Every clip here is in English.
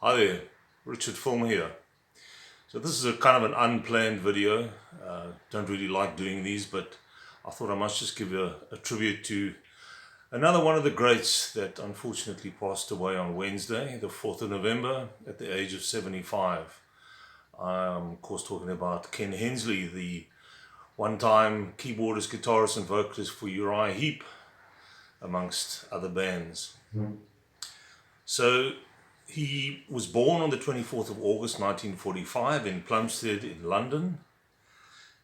Hi there, Richard Film here. So this is a kind of an unplanned video. Don't really like doing these, but I thought I must just give a tribute to another one of the greats that unfortunately passed away on Wednesday, the 4th of November, at the age of 75. I'm of course talking about Ken Hensley, the one-time keyboardist, guitarist and vocalist for Uriah Heep, amongst other bands. So he was born on the 24th of August 1945 in Plumstead in London,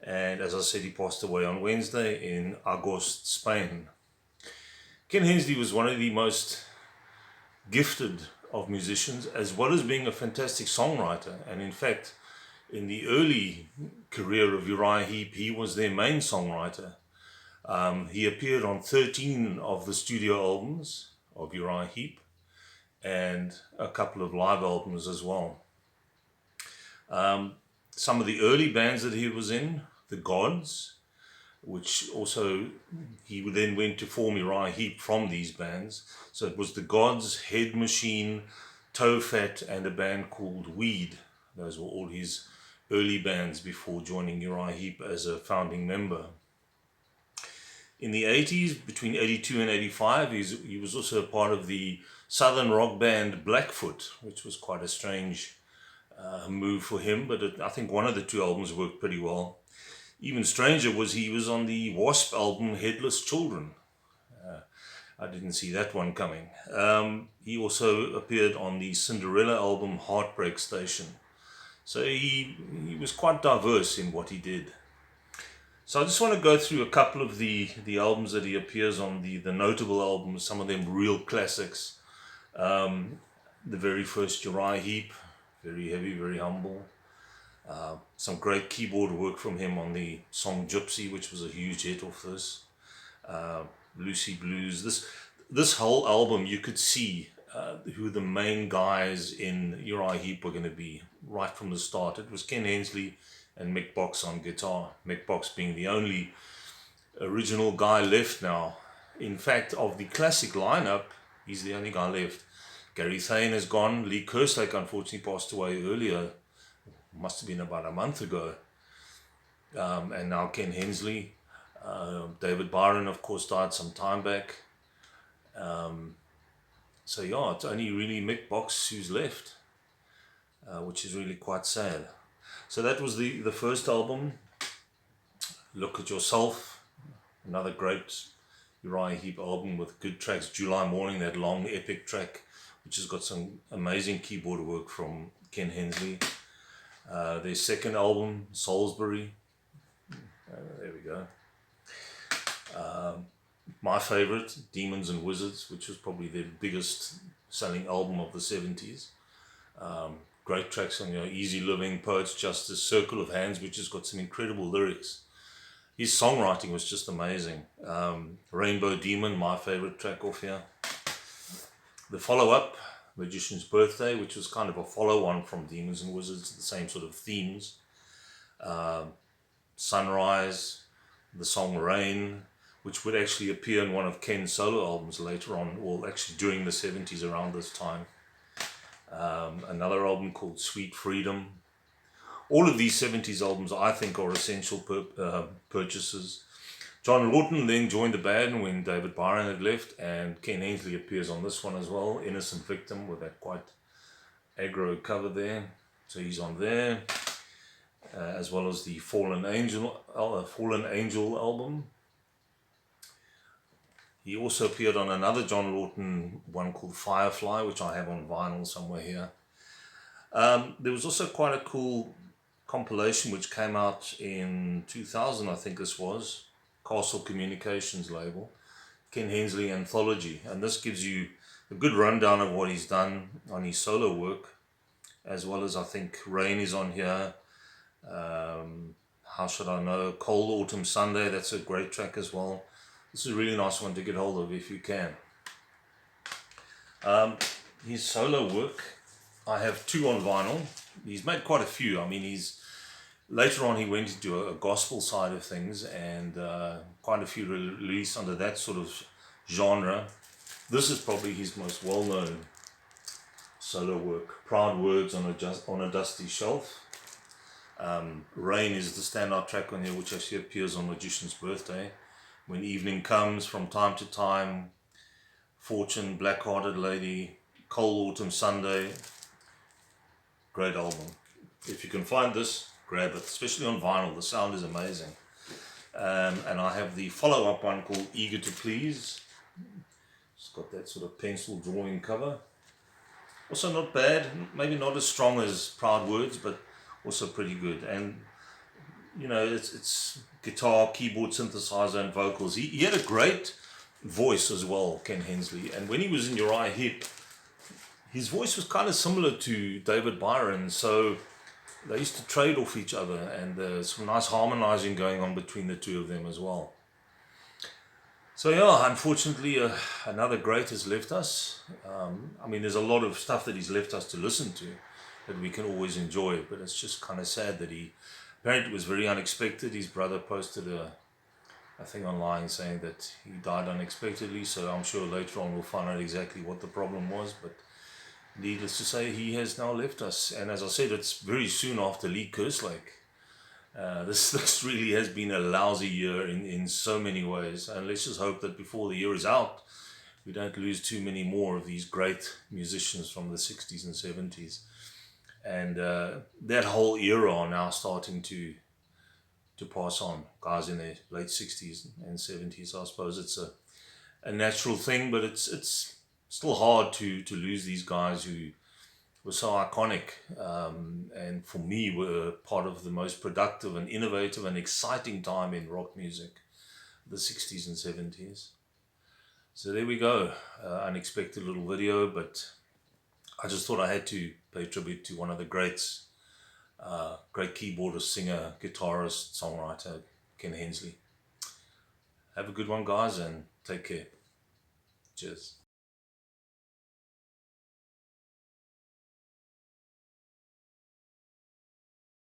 and as I said, he passed away on Wednesday in Agost, Spain. Ken Hensley was one of the most gifted of musicians, as well as being a fantastic songwriter, and in fact in the early career of Uriah Heep he was their main songwriter. He appeared on 13 of the studio albums of Uriah Heep and a couple of live albums as well. Some of the early bands that he was in, the Gods, which also he then went to form Uriah Heep from these bands. So it was the Gods, Head Machine, Toe Fat, and a band called Weed. Those were all his early bands before joining Uriah Heep as a founding member. In the 80s, between 82 and 85, he was also a part of the southern rock band Blackfoot, which was quite a strange move for him, but I think one of the two albums worked pretty well. Even stranger was he was on the Wasp album Headless Children. I didn't see that one coming. He also appeared on the Cinderella album Heartbreak Station. So he was quite diverse in what he did. So I just want to go through a couple of the albums that he appears on, the notable albums, some of them real classics. The very first Uriah Heep, very heavy, very humble. Some great keyboard work from him on the song Gypsy, which was a huge hit off this. Lucy Blues. This whole album, you could see who the main guys in Uriah Heep were going to be right from the start. It was Ken Hensley and Mick Box on guitar. Mick Box being the only original guy left now. In fact, of the classic lineup, he's the only guy left. Gary Thane is gone. Lee Kerslake unfortunately passed away earlier. Must have been about a month ago. And now Ken Hensley. David Byron, of course, died some time back. So yeah, it's only really Mick Box who's left, which is really quite sad. So that was the first album, Look at Yourself, another great Uriah Heep album with good tracks. July Morning, that long epic track, which has got some amazing keyboard work from Ken Hensley. Their second album, Salisbury, there we go. My favorite, Demons and Wizards, which was probably their biggest selling album of the 70s. Great tracks on Easy Living, Poets Justice, Circle of Hands, which has got some incredible lyrics. His songwriting was just amazing. Rainbow Demon, my favorite track off here. The follow-up, Magician's Birthday, which was kind of a follow-on from Demons and Wizards, the same sort of themes. Sunrise, the song Rain, which would actually appear in one of Ken's solo albums later on, or actually during the 70s around this time. Another album called Sweet Freedom. All of these 70s albums I think are essential purchases. John Lawton then joined the band when David Byron had left, and Ken Hensley appears on this one as well, Innocent Victim, with that quite aggro cover there. So he's on there, as well as the Fallen Angel album. He also appeared on another John Lawton one called Firefly, which I have on vinyl somewhere here. There was also quite a cool compilation which came out in 2000, I think this was, Castle Communications label, Ken Hensley Anthology. And this gives you a good rundown of what he's done on his solo work, as well as I think Rain is on here. How Should I Know? Cold Autumn Sunday, that's a great track as well. This is a really nice one to get hold of if you can. His solo work, I have two on vinyl. He's made quite a few. I mean, later on he went into a gospel side of things, and quite a few released under that sort of genre. This is probably his most well-known solo work. Proud Words on a Dusty Shelf. Rain is the standout track on here, which actually appears on Magician's Birthday. When Evening Comes, From Time to Time, Fortune, Black-Hearted Lady, Cold Autumn Sunday. Great album. If you can find this, grab it, especially on vinyl. The sound is amazing. And I have the follow-up one called Eager to Please. It's got that sort of pencil drawing cover. Also not bad, maybe not as strong as Proud Words, but also pretty good. And you know, it's guitar, keyboard, synthesizer, and vocals. He had a great voice as well, Ken Hensley. And when he was in Uriah Heep, his voice was kind of similar to David Byron, so they used to trade off each other, and there's some nice harmonizing going on between the two of them as well. So yeah, unfortunately, another great has left us. I mean, there's a lot of stuff that he's left us to listen to that we can always enjoy, but it's just kind of sad that apparently it was very unexpected. His brother posted a thing online saying that he died unexpectedly, so I'm sure later on we'll find out exactly what the problem was, but needless to say, he has now left us. And as I said, it's very soon after Lee Kerslake. This really has been a lousy year in so many ways, and let's just hope that before the year is out we don't lose too many more of these great musicians from the 60s and 70s. And that whole era are now starting to pass on. Guys in their late 60s and 70s, I suppose it's a natural thing, but it's still hard to lose these guys who were so iconic, and for me were part of the most productive and innovative and exciting time in rock music, the 60s and 70s. So there we go, unexpected little video, but I just thought I had to pay tribute to one of the greats, great keyboardist, singer, guitarist, songwriter, Ken Hensley. Have a good one, guys, and take care. Cheers.